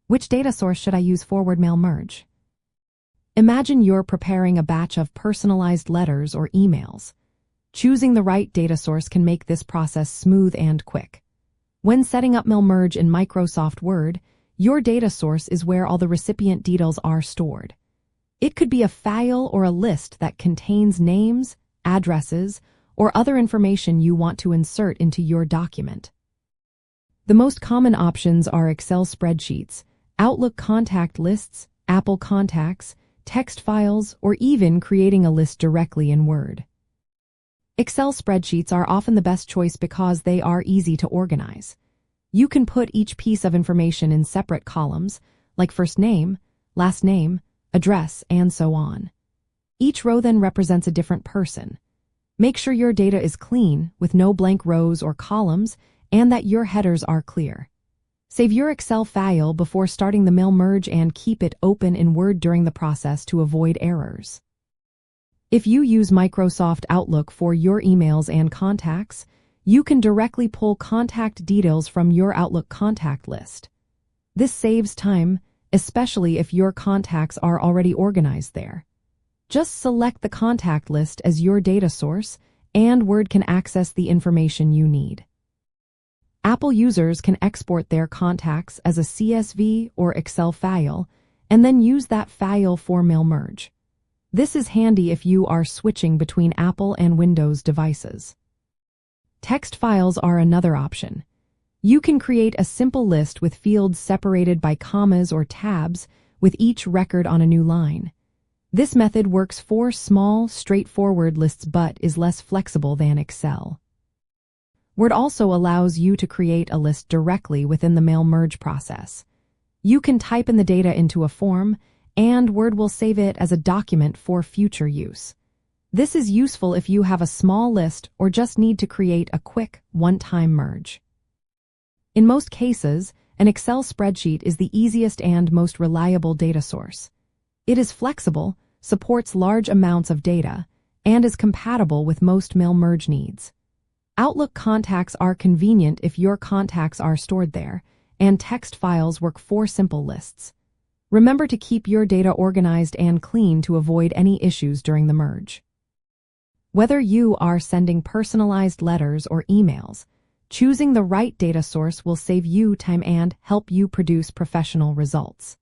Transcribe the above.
Which data source should I use forward mail merge? Imagine you're preparing a batch of personalized letters or emails. Choosing the right data source can make this process smooth and quick. When setting up mail merge in Microsoft Word, your data source is where all the recipient details are stored. It could be a file or a list that contains names, addresses, or other information you want to insert into your document. The most common options are Excel spreadsheets, Outlook contact lists, Apple contacts, text files, or even creating a list directly in Word. Excel spreadsheets are often the best choice because they are easy to organize. You can put each piece of information in separate columns, like first name, last name, address, and so on. Each row then represents a different person. Make sure your data is clean, with no blank rows or columns, and that your headers are clear. Save your Excel file before starting the mail merge and keep it open in Word during the process to avoid errors. If you use Microsoft Outlook for your emails and contacts, you can directly pull contact details from your Outlook contact list. This saves time, especially if your contacts are already organized there. Just select the contact list as your data source, and Word can access the information you need. Apple users can export their contacts as a CSV or Excel file, and then use that file for mail merge. This is handy if you are switching between Apple and Windows devices. Text files are another option. You can create a simple list with fields separated by commas or tabs, with each record on a new line. This method works for small, straightforward lists but is less flexible than Excel. Word also allows you to create a list directly within the mail merge process. You can type in the data into a form, and Word will save it as a document for future use. This is useful if you have a small list or just need to create a quick, one-time merge. In most cases, an Excel spreadsheet is the easiest and most reliable data source. It is flexible, supports large amounts of data, and is compatible with most mail merge needs. Outlook contacts are convenient if your contacts are stored there, and text files work for simple lists. Remember to keep your data organized and clean to avoid any issues during the merge. Whether you are sending personalized letters or emails, choosing the right data source will save you time and help you produce professional results.